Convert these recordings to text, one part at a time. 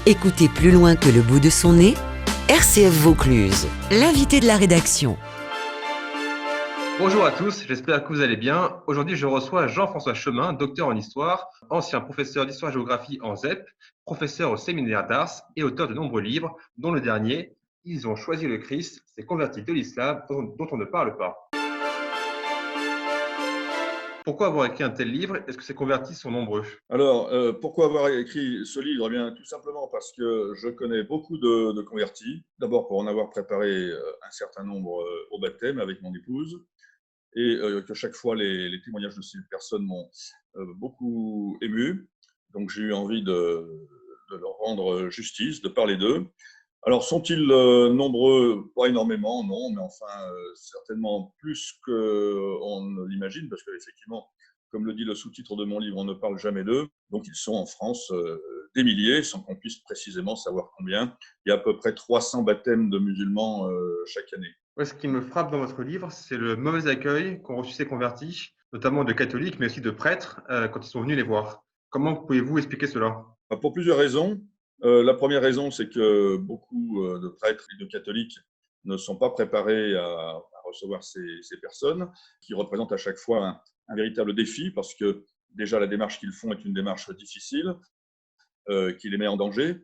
Écoutez plus loin que le bout de son nez, RCF Vaucluse, l'invité de la rédaction. Bonjour à tous, j'espère que vous allez bien. Aujourd'hui, je reçois Jean-François Chemin, docteur en histoire, ancien professeur d'histoire-géographie en ZEP, professeur au séminaire d'Ars et auteur de nombreux livres, dont le dernier, Ils ont choisi le Christ, s'est converti de l'islam, dont on ne parle pas. Pourquoi avoir écrit un tel livre? Est-ce que ces convertis sont nombreux? Alors, pourquoi avoir écrit ce livre? Eh bien, tout simplement parce que je connais beaucoup de convertis. D'abord pour en avoir préparé un certain nombre au baptême avec mon épouse, et que chaque fois les témoignages de ces personnes m'ont beaucoup ému. Donc j'ai eu envie de leur rendre justice, de parler d'eux. Alors, sont-ils nombreux? Pas énormément, non, mais enfin, certainement plus qu'on ne l'imagine, parce qu'effectivement, comme le dit le sous-titre de mon livre, on ne parle jamais d'eux. Donc, ils sont en France des milliers, sans qu'on puisse précisément savoir combien. Il y a à peu près 300 baptêmes de musulmans chaque année. Ouais, ce qui me frappe dans votre livre, c'est le mauvais accueil qu'ont reçu ces convertis, notamment de catholiques, mais aussi de prêtres, quand ils sont venus les voir. Comment pouvez-vous expliquer cela? Pour plusieurs raisons. La première raison, c'est que beaucoup de prêtres et de catholiques ne sont pas préparés à recevoir ces personnes, qui représentent à chaque fois un véritable défi, parce que déjà la démarche qu'ils font est une démarche difficile, qui les met en danger,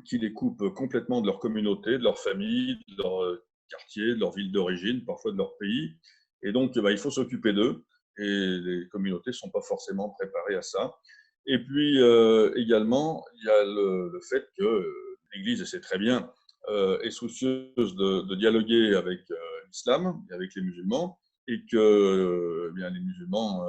qui les coupe complètement de leur communauté, de leur famille, de leur quartier, de leur ville d'origine, parfois de leur pays. Et donc, il faut s'occuper d'eux, et les communautés ne sont pas forcément préparées à ça. Et puis également, il y a le fait que l'Église, et c'est très bien, est soucieuse de dialoguer avec l'islam et avec les musulmans, et que les musulmans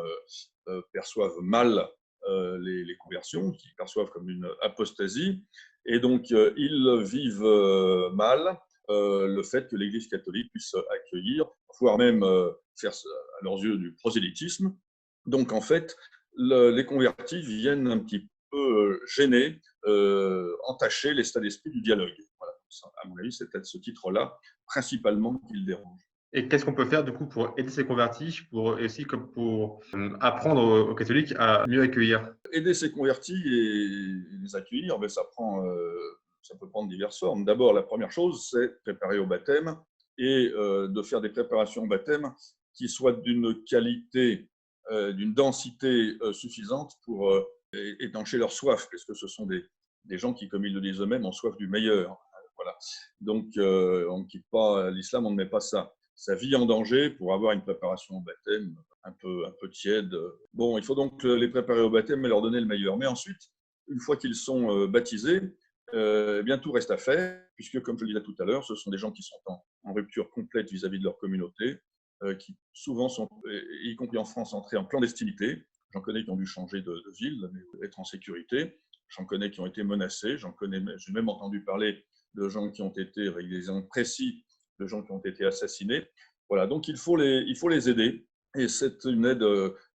perçoivent mal les conversions, qu'ils perçoivent comme une apostasie, et donc ils vivent mal le fait que l'Église catholique puisse accueillir, voire même faire à leurs yeux du prosélytisme. Donc en fait, les convertis viennent un petit peu gêner, entacher l'état d'esprit du dialogue. Voilà. À mon avis, c'est peut-être ce titre-là, principalement, qui le dérange. Et qu'est-ce qu'on peut faire du coup pour aider ces convertis, pour aussi comme pour apprendre aux catholiques à mieux accueillir? Aider ces convertis et les accueillir, ça peut prendre diverses formes. D'abord, la première chose, c'est préparer au baptême, et de faire des préparations au baptême qui soient d'une qualité, d'une densité suffisante pour étancher leur soif, parce que ce sont des gens qui, comme ils le disent eux-mêmes, ont soif du meilleur. Voilà. Donc, on ne quitte pas l'islam, on ne met pas sa vie en danger pour avoir une préparation au baptême un peu tiède. Bon, il faut donc les préparer au baptême et leur donner le meilleur. Mais ensuite, une fois qu'ils sont baptisés, tout reste à faire, puisque, comme je le disais tout à l'heure, ce sont des gens qui sont en rupture complète vis-à-vis de leur communauté, qui souvent sont, y compris en France, entrés en clandestinité. J'en connais qui ont dû changer de ville, mais être en sécurité. J'en connais qui ont été menacés. J'ai même entendu parler de gens qui ont été, avec des exemples précis, de gens qui ont été assassinés. Voilà, donc il faut les aider. Et c'est une aide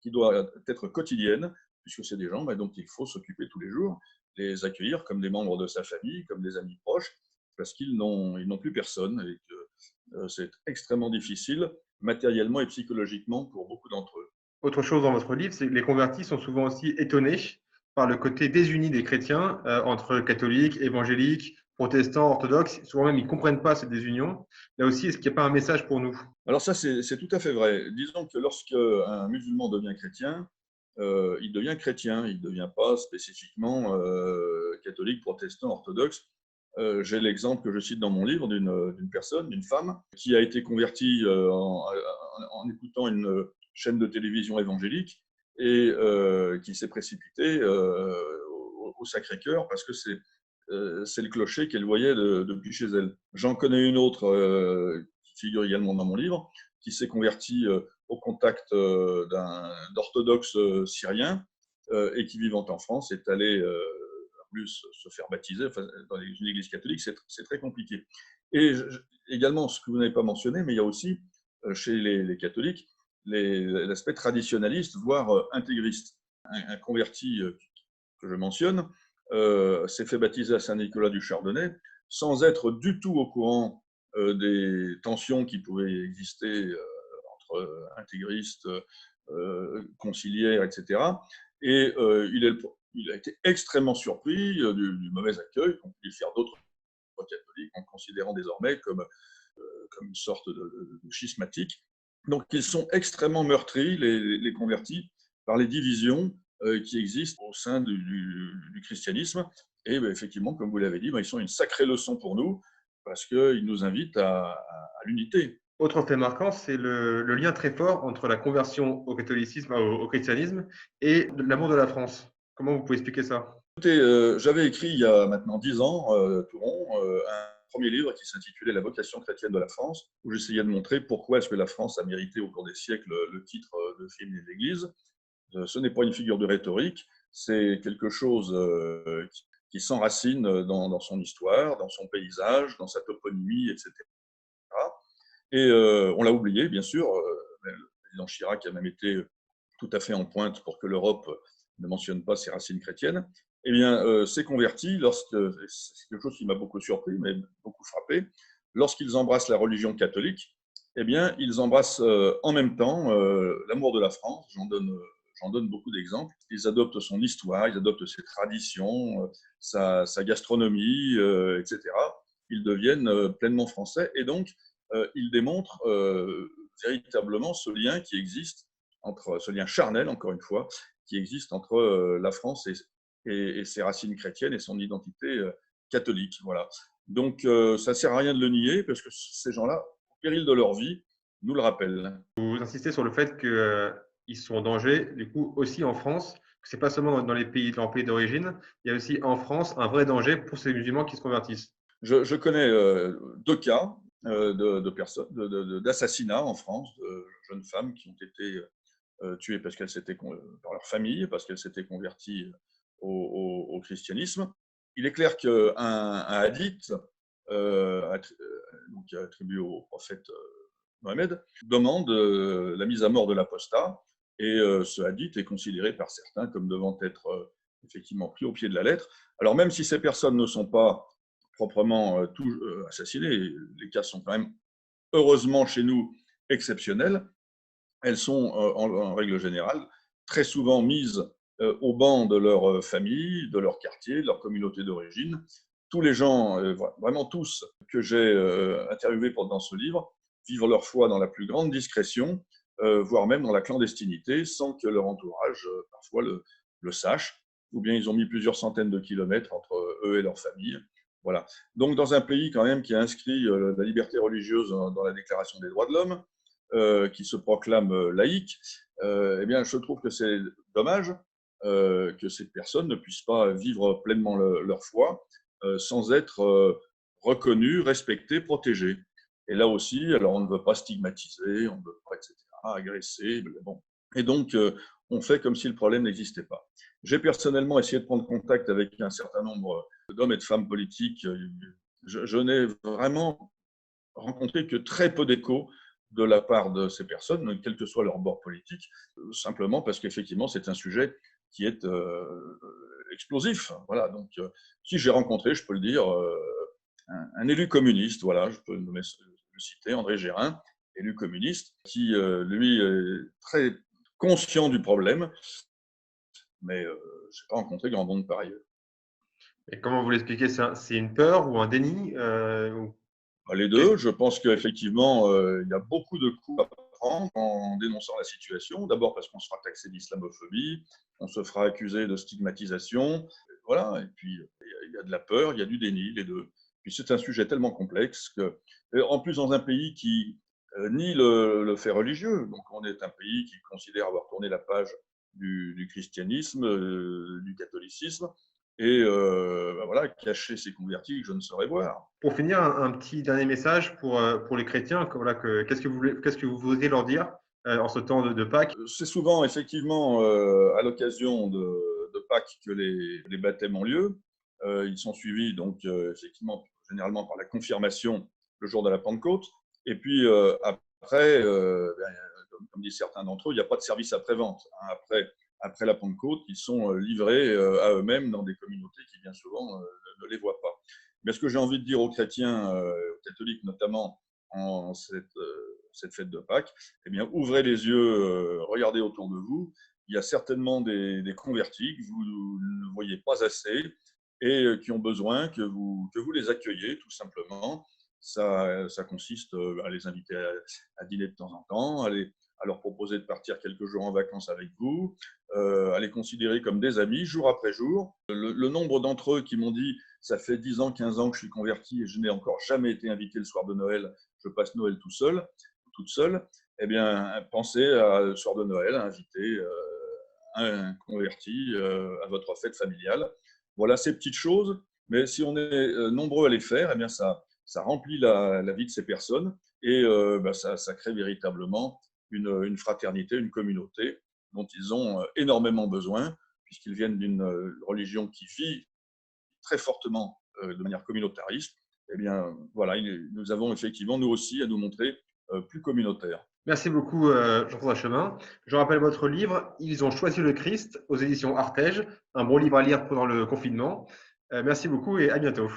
qui doit être quotidienne, puisque c'est des gens dont il faut s'occuper tous les jours, les accueillir comme des membres de sa famille, comme des amis proches, parce qu'ils n'ont plus personne, et que c'est extrêmement difficile, matériellement et psychologiquement, pour beaucoup d'entre eux. Autre chose dans votre livre, c'est que les convertis sont souvent aussi étonnés par le côté désuni des chrétiens entre catholiques, évangéliques, protestants, orthodoxes. Souvent même, ils ne comprennent pas cette désunion. Là aussi, est-ce qu'il n'y a pas un message pour nous? Alors ça, c'est tout à fait vrai. Disons que lorsqu'un musulman devient chrétien, il devient chrétien, il ne devient pas spécifiquement catholique, protestant, orthodoxe. J'ai l'exemple que je cite dans mon livre d'une personne, d'une femme, qui a été convertie en écoutant une chaîne de télévision évangélique, et qui s'est précipitée au Sacré-Cœur, parce que c'est le clocher qu'elle voyait depuis chez elle. J'en connais une autre qui figure également dans mon livre, qui s'est convertie au contact d'orthodoxes syriens, et qui, vivant en France, est allée plus se faire baptiser. Enfin, dans une église catholique, c'est très compliqué. Et également, ce que vous n'avez pas mentionné, mais il y a aussi chez les catholiques l'aspect traditionnaliste, voire intégriste. Un converti que je mentionne s'est fait baptiser à Saint-Nicolas du Chardonnay sans être du tout au courant des tensions qui pouvaient exister entre intégristes, conciliaires, etc. Et il est il a été extrêmement surpris du mauvais accueil qu'ont pu lui faire d'autres catholiques, en considérant désormais comme une sorte de schismatique. Donc, ils sont extrêmement meurtris, les convertis, par les divisions qui existent au sein du christianisme. Et effectivement, comme vous l'avez dit, ils sont une sacrée leçon pour nous, parce qu'ils nous invitent à l'unité. Autre fait marquant, c'est le lien très fort entre la conversion au catholicisme, au christianisme, et l'amour de la France. Comment vous pouvez expliquer ça? Écoutez, j'avais écrit il y a maintenant 10 ans, tout rond, un premier livre qui s'intitulait La vocation chrétienne de la France, où j'essayais de montrer pourquoi est-ce que la France a mérité au cours des siècles le titre de film de l'Église. Ce n'est pas une figure de rhétorique, c'est quelque chose qui s'enracine dans son histoire, dans son paysage, dans sa toponymie, etc. Et on l'a oublié, bien sûr. Le président Chirac a même été tout à fait en pointe pour que l'Europe ne mentionne pas ses racines chrétiennes. Eh bien, ces convertis, c'est quelque chose qui m'a beaucoup surpris, mais beaucoup frappé, lorsqu'ils embrassent la religion catholique, eh bien, ils embrassent en même temps l'amour de la France. J'en donne beaucoup d'exemples. Ils adoptent son histoire, ils adoptent ses traditions, sa gastronomie, etc. Ils deviennent pleinement français et donc ils démontrent véritablement ce lien qui existe, ce lien charnel, encore une fois, qui existe entre la France et ses racines chrétiennes et son identité catholique. Voilà. Donc, ça ne sert à rien de le nier, parce que ces gens-là, au péril de leur vie, nous le rappellent. Vous insistez sur le fait qu'ils sont en danger, du coup, aussi en France, que ce n'est pas seulement dans leur pays d'origine, il y a aussi en France un vrai danger pour ces musulmans qui se convertissent. Je connais 2 cas d'assassinats en France, de jeunes femmes qui ont été tuées parce qu'elles s'étaient par leur famille, parce qu'elles s'étaient converties au christianisme. Il est clair qu'un hadith donc attribué au prophète Mohammed demande la mise à mort de l'apostat, et ce hadith est considéré par certains comme devant être effectivement pris au pied de la lettre. Alors même si ces personnes ne sont pas proprement assassinées, les cas sont quand même heureusement chez nous exceptionnels, elles sont en règle générale très souvent mises au banc de leur famille, de leur quartier, de leur communauté d'origine. Tous les gens, vraiment tous, que j'ai interviewés dans ce livre, vivent leur foi dans la plus grande discrétion, voire même dans la clandestinité, sans que leur entourage parfois le sache, ou bien ils ont mis plusieurs centaines de kilomètres entre eux et leur famille. Voilà. Donc dans un pays quand même qui a inscrit la liberté religieuse dans la Déclaration des droits de l'homme, qui se proclame laïque, eh bien, je trouve que c'est dommage que ces personnes ne puissent pas vivre pleinement leur foi sans être reconnues, respectées, protégées. Et là aussi, alors on ne veut pas stigmatiser, on ne veut pas, etc., agresser. Bon. Et donc, on fait comme si le problème n'existait pas. J'ai personnellement essayé de prendre contact avec un certain nombre d'hommes et de femmes politiques. Je n'ai vraiment rencontré que très peu d'échos de la part de ces personnes, quel que soit leur bord politique, simplement parce qu'effectivement, c'est un sujet qui est explosif. Voilà, donc, si j'ai rencontré, je peux le dire, un élu communiste, voilà, je peux le citer, André Gérin, élu communiste, qui, lui, est très conscient du problème, mais je n'ai pas rencontré grand monde par ailleurs. Et comment vous l'expliquez? C'est une peur ou un déni Les deux. Je pense qu'effectivement, il y a beaucoup de coups à prendre en dénonçant la situation. D'abord parce qu'on sera taxé d'islamophobie, on se fera accuser de stigmatisation. Voilà. Et puis, il y a de la peur, il y a du déni, les deux. Puis c'est un sujet tellement complexe que, en plus, dans un pays qui nie le fait religieux, donc on est un pays qui considère avoir tourné la page du christianisme, du catholicisme, et voilà, cacher ses convertis que je ne saurais voir. Pour finir, un petit dernier message pour les chrétiens. Voilà, qu'est-ce que vous voudriez leur dire en ce temps de Pâques? C'est souvent, effectivement, à l'occasion de Pâques que les baptêmes ont lieu. Ils sont suivis, donc, effectivement, généralement par la confirmation le jour de la Pentecôte. Et puis, après, comme disent certains d'entre eux, il n'y a pas de service après-vente. Hein. Après la Pentecôte, ils sont livrés à eux-mêmes dans des communautés qui, bien souvent, ne les voient pas. Mais ce que j'ai envie de dire aux chrétiens, aux catholiques notamment, en cette fête de Pâques, eh bien, ouvrez les yeux, regardez autour de vous il y a certainement des convertis que vous ne voyez pas assez et qui ont besoin que vous les accueilliez, tout simplement. Ça consiste à les inviter à dîner de temps en temps, à leur proposer de partir quelques jours en vacances avec vous, à les considérer comme des amis jour après jour. Le nombre d'entre eux qui m'ont dit « ça fait 10 ans, 15 ans que je suis converti et je n'ai encore jamais été invité le soir de Noël, je passe Noël tout seul, toute seule », eh bien, pensez le soir de Noël à inviter un converti à votre fête familiale. Voilà ces petites choses, mais si on est nombreux à les faire, eh bien ça remplit la vie de ces personnes et ça crée véritablement une fraternité, une communauté dont ils ont énormément besoin, puisqu'ils viennent d'une religion qui vit très fortement de manière communautariste. Eh bien, voilà, nous avons effectivement, nous aussi, à nous montrer plus communautaires. Merci beaucoup, Jean-François Chemin. Je rappelle votre livre « Ils ont choisi le Christ » aux éditions Artege, un bon livre à lire pendant le confinement. Merci beaucoup et à bientôt.